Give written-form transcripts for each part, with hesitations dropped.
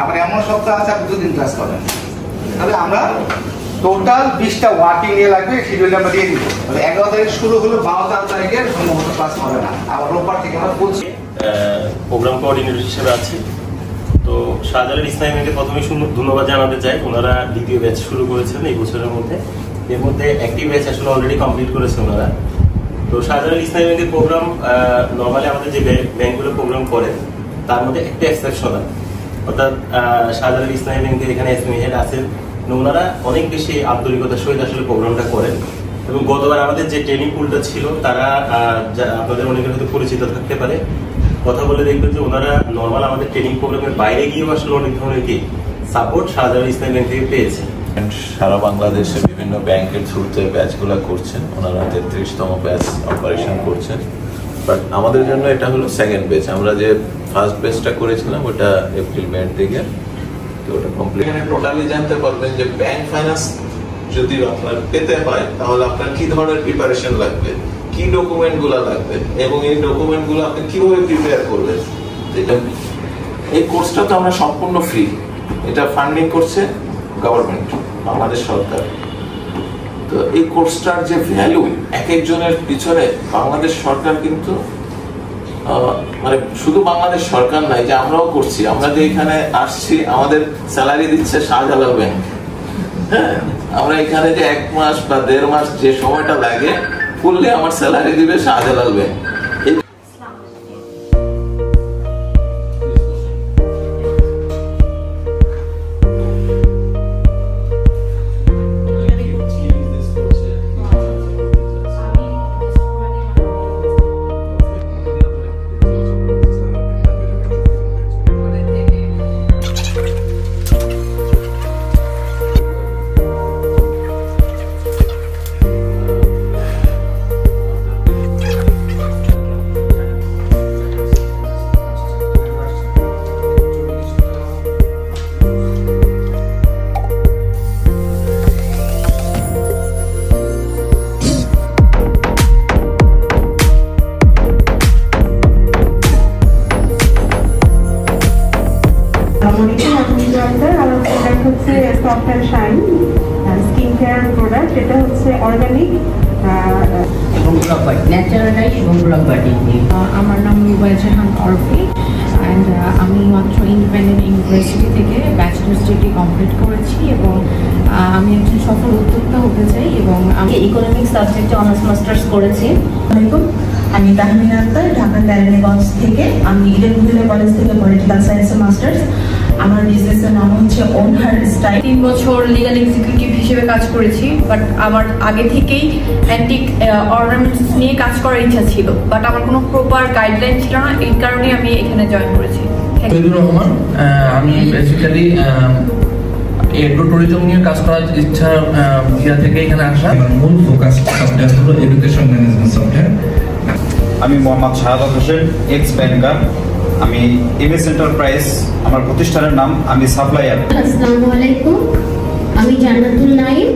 আবার এমন সপ্তাহ আছে আপনি 2 দিন ক্লাস করেন। তাহলে আমরা টোটাল 20টা ওয়ার্কিং ডে লাগবে, শিডিউল আমরা দিয়ে দিব। তাহলে 11 তারিখ শুরু হলো, 12 তারিখের সম্ভবত ক্লাস হবে না, আবার রোববার থেকে আমরা বলছি। প্রোগ্রাম কোঅর্ডিনেটর হিসেবে আছি। তো শাহজালাল ইসলামী ব্যাংকে প্রথমে ধন্যবাদ জানাতে চাই, ওনারা দ্বিতীয় ব্যাচ শুরু করেছেন এই বছরের মধ্যে। এর মধ্যে একটি ব্যাচ আসলে অলরেডি কমপ্লিট করেছে ওনারা। তো শাহজালাল ইসলামী ব্যাংকের প্রোগ্রাম নর্মালি আমাদের যে ব্যাংকগুলো প্রোগ্রাম করে তার মধ্যে একটা এক্সেপশনাল, অর্থাৎ শাহজালাল ইসলামী ব্যাংকের এখানে এসএমই হেড আছেন, ওনারা অনেক বেশি আন্তরিকতার সহিত আসলে প্রোগ্রামটা করেন। এবং গতবার আমাদের যে ট্রেনিং পুলটা ছিল, তারা আপনাদের অনেকের হয়তো পরিচিত থাকতে পারে, কথা বলে দেখবেন যে ওনারা নর্মাল আমাদের ট্রেনিং প্রোগ্রামের বাইরে গিয়েও আসলে অনেক ধরনের কি সাপোর্ট শাহজালাল ইসলামী ব্যাংক থেকে পেয়েছে। সারা বাংলাদেশে বিভিন্ন ব্যাংকের থ্রুতে ব্যাচগুলো করছেন, ওনারা 33তম ব্যাচ অপারেশন করছেন। বাট আমাদের জন্য এটা হলো সেকেন্ড ব্যাচ। আমরা যে ফার্স্ট ব্যাচটা করেছিলাম ওটা এপ্রিল মের দিকে, তো ওটা কমপ্লিট। এখানে টোটালি জানতে পারবেন যে ব্যাংক ফাইন্যান্স যদি আপনার পেতে হয় তাহলে আপনার কি ধরনের প্রিপারেশন লাগবে, কি ডকুমেন্ট গুলা লাগবে এবং এই ডকুমেন্ট গুলো আপনি কিভাবে প্রিপেয়ার করবেন। এই কোর্সটা তো আমরা সম্পূর্ণ ফ্রি, এটা ফান্ডিং করছে গভর্নমেন্ট, বাংলাদেশ সরকার। তো এই কোর্সটার যে ভ্যালু এক একজনের পিছনে বাংলাদেশ সরকার কিন্তু মানে শুধু বাংলাদেশ সরকার নাই, যে আমরাও করছি, আমরা যে এখানে আসছি আমাদের স্যালারি দিচ্ছে শাহজালাল ব্যাংক। হ্যাঁ, আমরা এখানে যে 1 মাস বা 1.5 মাস যে সময়টা লাগে ফুললি আমার স্যালারি দিবে শাহজালাল ব্যাংক। আমার নাম রুবাই জাহান অরফি অ্যান্ড আমি মাত্র ইন্ডিপেন্ডেন্ট ইউনিভার্সিটি থেকে ব্যাচেলার্স ডিগ্রি কমপ্লিট করেছি এবং আমি একজন সফল উদ্যোক্তা হতে চাই এবং আমি ইকোনমিক্স সাবজেক্টে অনার্স মাস্টার্স করেছি। আমি তাহমিনা আক্তার, ঢাকা কেরানীগঞ্জ থেকে। আমি ইডেন মহিলা কলেজ থেকে পলিটিক্যাল সায়েন্সে মাস্টার্স। আমার বিজনেসের নাম হচ্ছে ওন হার স্টাইল। 3 বছর লিগ্যাল এক্সিকিউটিভ হিসেবে কাজ করেছি, বাট আমার আগে থেকেই অ্যান্টিক অর্নামেন্টস নিয়ে কাজ করার ইচ্ছা ছিল, বাট আমার কোনো প্রপার গাইডলাইন ছিল না, এই কারণে আমি এখানে জয়েন করেছি। রহমান, আমি বেসিক্যালি এগ্রো ট্যুরিজম নিয়ে কাজ করার ইচ্ছা থেকে এখানে আসা। আমার মূল ফোকাস সফটওয়্যার হলো এডুকেশন ম্যানেজমেন্ট সফটওয়্যার। আমি মোহাম্মদ শাহাদাত হোসেন, এক্স ব্যাংকার। আমি এমএস এন্টারপ্রাইজ আমার প্রতিষ্ঠানের নাম, আমি সাপ্লায়ার। আসসালামু আলাইকুম, আমি জান্নাতুল নাইম,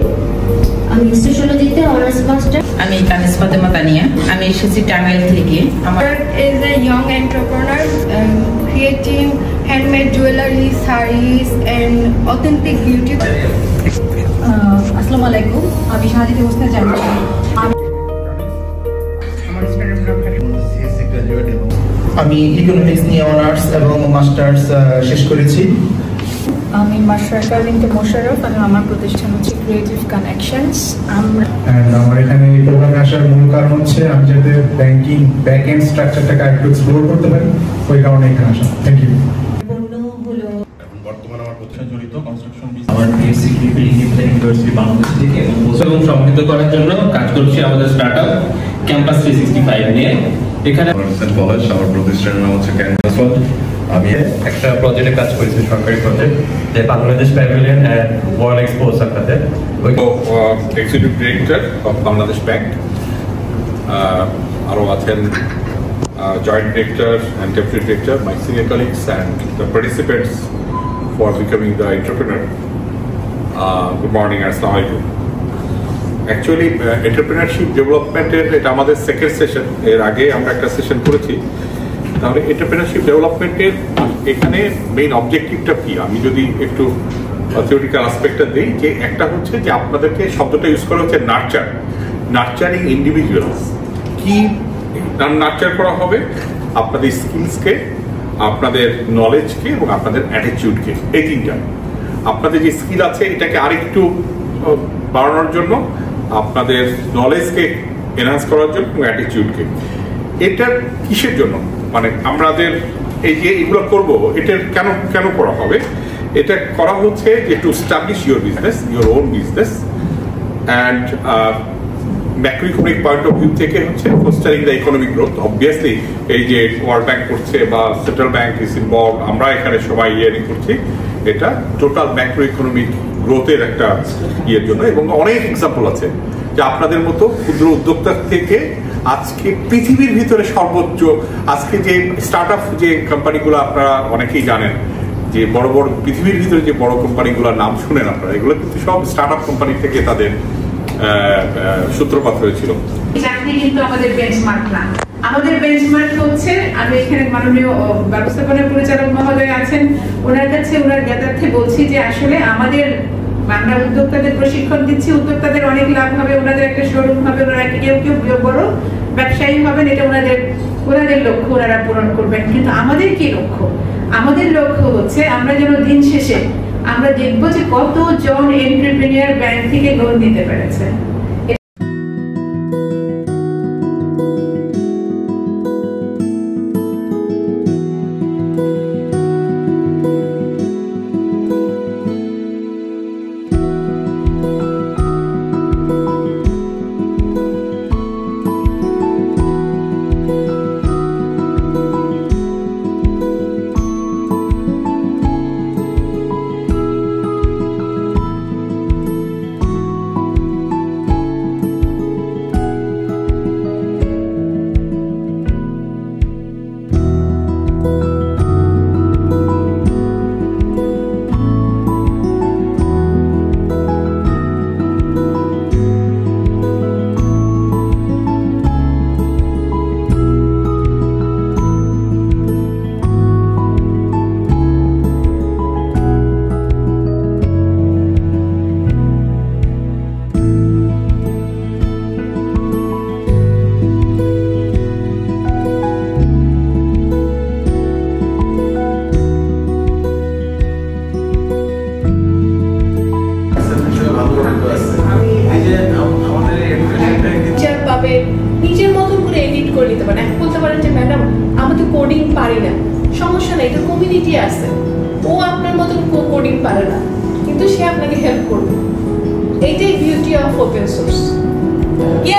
আমি সোশ্যোলজিতে অনার্স মাস্টার। আমি কানিস ফাতেমা তানিয়া, আমি এসেছি টাঙ্গাইল থেকে। আমার is a young entrepreneur creating handmade jewelry, sarees and authentic beauty. আসসালামু আলাইকুম, আমি শাহাদিত হোসেন জামিল। আমি ইকোনমিক্স নিয়ে অনার্স এবং মাস্টার্স শেষ করেছি। আমি মাশরাকা বিনতে মোশাররফ, আর আমার প্রতিষ্ঠান হচ্ছে ক্রিয়েটিভ কানেকশনস। আমার এখানে এই প্রোগ্রামে আসার মূল কারণ হচ্ছে আমি যাতে ব্যাংকিং ব্যাক এন্ড স্ট্রাকচারটাকে আরেকটু এক্সপ্লোর করতে পারি, ওই কারণে এখানে আসা। Thank you. বর্তমানে আমার প্রতিষ্ঠান জড়িত কনস্ট্রাকশন আমার বিএসসি ইউনিভার্সিটি বাংলাদেশ থেকে এবং সমৃদ্ধ করার জন্য কাজ করছি আমাদের স্টার্টআপ ক্যাম্পাস 365 নিয়ে। এখানে কলেজ, আমার প্রতিষ্ঠানের নাম হচ্ছে ক্যাম্পাস। আমি একটা প্রজেক্টে কাজ করেছি, সরকারি প্রজেক্ট, যে Bangladesh pavilion and world expo সাথে executive director of Bangladesh bank. আরও আছেন joint director and deputy director, my senior colleagues and the participants for becoming the entrepreneur. Good morning, আসসালামু আলাইকুম। অ্যাকচুয়ালি এন্টারপ্রেনারশিপ ডেভেলপমেন্টের এটা আমাদের সেকেন্ড সেশন। এর আগে আমরা একটা সেশন করেছি, তাহলে এন্টারপ্রেনারশিপ ডেভেলপমেন্টের এখানে মেইন অবজেক্টিভটা কি, আমি যদি একটু থিওরিটিক্যাল অ্যাসপেক্টটা দিই, যে একটা হচ্ছে যে আপনাদেরকে শব্দটা ইউজ করা হচ্ছে নার্চারিং ইন্ডিভিজুয়ালস। কি নার্চার করা হবে? আপনাদের স্কিলসকে, আপনাদের নলেজকে এবং আপনাদের অ্যাটিটিউডকে, এই তিনটা। আপনাদের যে স্কিল আছে এটাকে আরেকটু বাড়ানোর জন্য, আপনাদের নলেজকে এনহান্স করার জন্য এবং অ্যাটিটিউডকে। এটা কিসের জন্য? মানে আমাদের এই যে এগুলো করবো, এটা কেন করা হবে? এটা করা হচ্ছে যে to establish your business, your own business, and macro economic point of view থেকে হচ্ছে fostering the economic growth. Obviously এই যে ওয়ার্ল্ড ব্যাংক করছে বা সেন্ট্রাল ব্যাংক ইজ ইনভলভ, আমরা এখানে সবাই করছি, এটা টোটাল ম্যাক্রো ইকোনমিক গ্রোথের একটা ইয়ের জন্য। এবং অনেক এক্সাম্পল আছে যে আপনাদের মতো ক্ষুদ্র উদ্যোক্তা থেকে আজকে পৃথিবীর ভিতরে সর্বোচ্চ, আজকে যে স্টার্ট আপ যে কোম্পানিগুলো আপনারা অনেকেই জানেন, যে বড় বড় পৃথিবীর ভিতরে যে বড় কোম্পানিগুলোর নাম শুনেন আপনারা, এগুলো কিন্তু সব স্টার্ট আপ কোম্পানি থেকে তাদের সূত্রপাত হয়েছিল। চাকরি কিন্তু আমাদের বেঞ্চমার্ক না, আমাদের বেঞ্চমার্ক হচ্ছে, আমি এখানে মাননীয় ব্যবস্থাপনা পরিচালক মহোদয় আছেন, ওনার কাছে ওনার জ্ঞাতার্থে বলছি যে আসলে আমরা উদ্যোক্তাদের প্রশিক্ষণ দিচ্ছি, উদ্যোক্তাদের অনেক লাভ হবে, ওনাদের একটা শোরুম হবে, ওনারা কেউ বড় ব্যবসায়ী হবেন, এটা ওনাদের লক্ষ্য ওনারা পূরণ করবেন। কিন্তু আমাদের কি লক্ষ্য? আমাদের লক্ষ্য হচ্ছে আমরা যেন দিন শেষে আমরা দেখবো যে কতজন এন্টারপ্রেনিউর ব্যাংক থেকে লোন নিতে পেরেছে। নিজের মতন করে এডিট করে নিতে পারেন। এখন বলতে পারেন যে ম্যাডাম আমি তো কোডিং পারি না, সমস্যা নেই, তো কমিউনিটি আছে, ও আপনার মতন কোডিং পারে না, কিন্তু সে আপনাকে হেল্প করবে। এইটাই বিউটি অফ ওপেন সোর্স।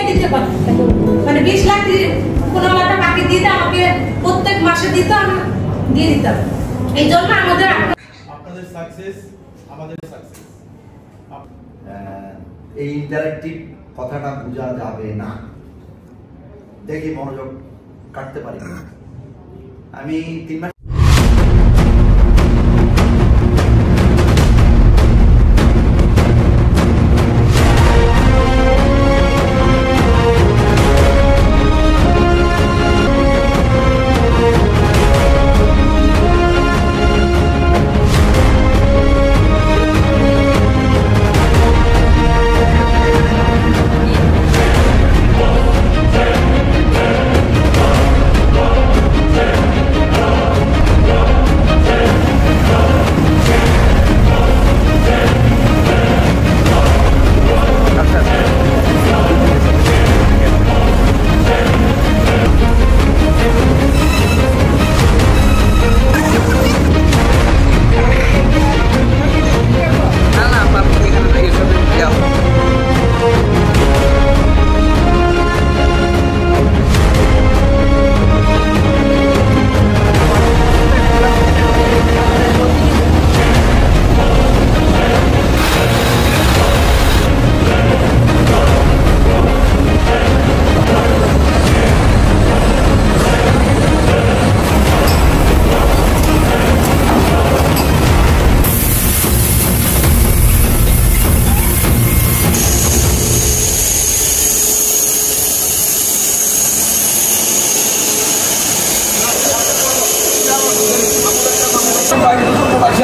দিতে পারে মানে 20 লাখ 15 লাখ টাকা বাকি দিতে আমাকে প্রত্যেক মাসে দিতে, আমি দিয়ে দিতাম। এই জন্য আপনাদের সাকসেস আমাদের সাকসেস। এই ইন্টারেক্টিভ কথাটা বোঝা যাবে না, দেখি মনোযোগ কাটতে পারি। আমি 3 মাস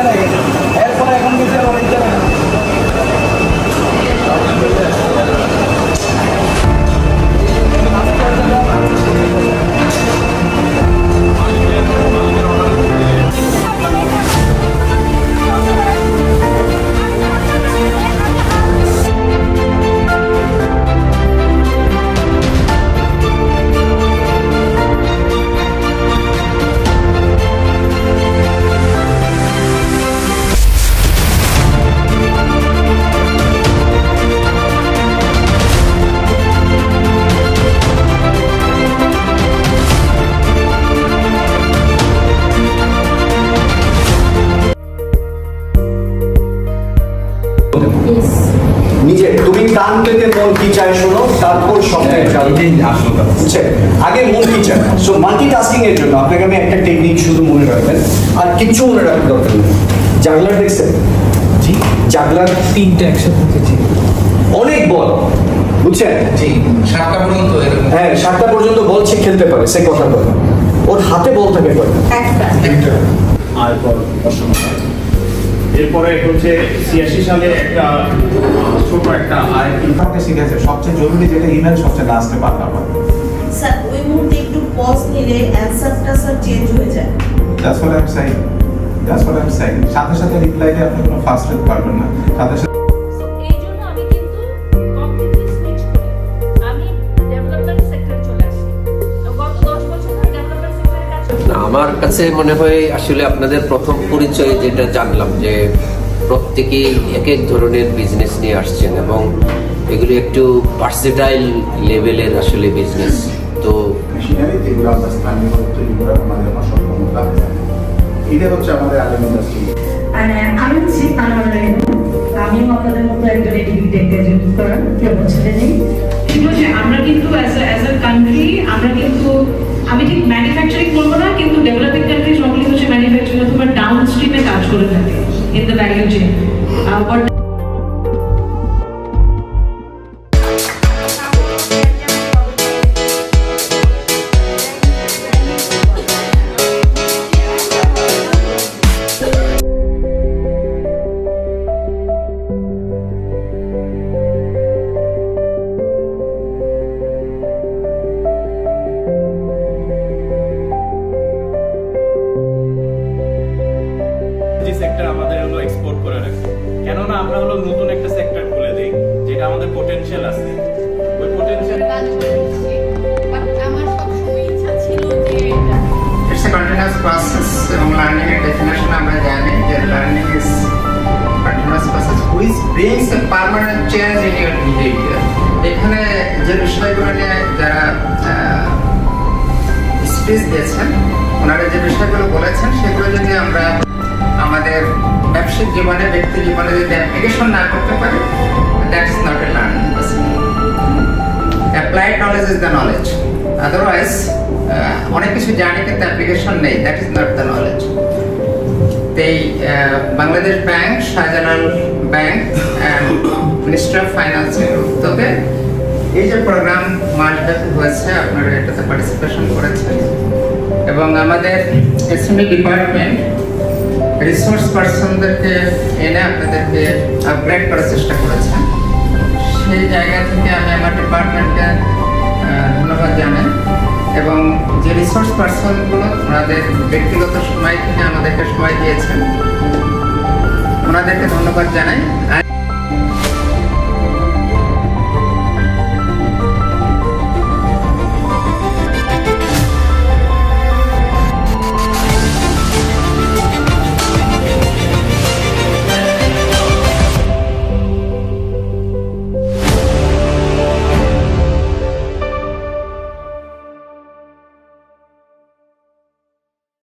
জায়গায় এরপরে এখন গেছে অনেক জায়গায় নিজে তুমি দান পেতে মন কি চায় শোনো, তারপর স্বপ্নের বুঝছে, আগে মন কি চায়। সো মাল্টিটাস্কিং এর জন্য আপনাকে আমি একটা টেকনিক শুধু মনে রাখবেন, আর কিচ্ছু মনে রাখার দরকার নেই। জাগলার দেখছেন? জি, জাগলার 3টা একসাথে, অনেক বল, বুঝছেন? জি, 7টা পর্যন্ত। হ্যাঁ, 7টা পর্যন্ত বল সে খেলতে পারে, সে কথা বলে। ওর হাতে বল থাকে একটা। আর পর এরপরে হচ্ছে 86 সালে একটা ছোট একটা ইনফর্মকে শিখেছে সবচেয়ে জরুরি যেটা ইমেল সবচেয়ে লাস্টে পাঠাবো স্যার। ওই মুহূর্তে একটু পজ নিলে অ্যানসারটা স্যার চেঞ্জ হয়ে যায়। That's what I am saying, that's what I am saying. সাথে সাথে রিপ্লাইতে আপনি কোনো ফাস্ট রেট পারবেন না, সাথে সাথে আমার কাছে মনে হয় আসলে আপনাদের প্রথম পরিচয়ে যেটা জানলাম যে প্রত্যেকেই এক এক ধরনের বিজনেস নিয়ে আসছেন এবং এগুলি একটু ভার্সেটাইল লেভেলের আসলে বিজনেস। তো এটা হচ্ছে আমাদের আলম ইন্ডাস্ট্রি। আমি হচ্ছি আমিও আপনাদের মতো একজন ছেলে নেই। ঠিক আছে, আমরা কিন্তু অ্যাজ আ কান্ট্রি আমরা কিন্তু আমি ঠিক ম্যানুফ্যাকচারিং করবো না, কিন্তু ডেভেলপিং কান্ট্রি সবগুলি হচ্ছে ম্যানুফ্যাকচারিং অথবা ডাউন স্ট্রিমে কাজ করে থাকে in the value chain. Sector আমাদের হলো এক্সপোর্ট করে রাখি, কেননা আমরা হলো নতুন একটা সেক্টর খুলে দেই যেটা আমাদের পোটেনশিয়াল আছে। ওই পোটেনশিয়াল কাজ করেছি, বাট আমার সবসময় ইচ্ছা ছিল যে ইটস এ কন্টিনিউয়াস প্রসেস এবং লার্নিং এর ডেফিনেশন আমরা জানি যে learning is continuous process which brings a permanent change in your behaviour. এখানে যে বিষয়গুলো নিয়ে যারা স্পিচ দিয়েছেন ওনারা যে বিষয়গুলো বলেছেন সেগুলো যদি আমরা আমাদের ব্যবসায়িক জীবনে ব্যক্তি জীবনে যদি অ্যাপ্লিকেশন না করতে পারি, that is not a learning process. Applied knowledge is the knowledge, otherwise অনেক কিছু জানি কিন্তু অ্যাপ্লিকেশন নেই, that is not the knowledge. এই Bangladesh bank, Shahjalal bank and ministry of ফাইন্যান্সের উদ্যোগে এই যে প্রোগ্রাম মাসব্যাপী হয়েছে আপনারা এটাতে পার্টিসিপেশন করেছেন এবং আমাদের এসএমই ডিপার্টমেন্ট রিসোর্স পার্সনদেরকে এনে আপনাদেরকে আপগ্রেড করার চেষ্টা করেছেন। সেই জায়গা থেকে আমি আমার ডিপার্টমেন্টকে ধন্যবাদ জানাই এবং যে রিসোর্স পার্সনগুলো ওনাদের ব্যক্তিগত সময় থেকে আমাদেরকে সময় দিয়েছেন ওনাদেরকে ধন্যবাদ জানাই।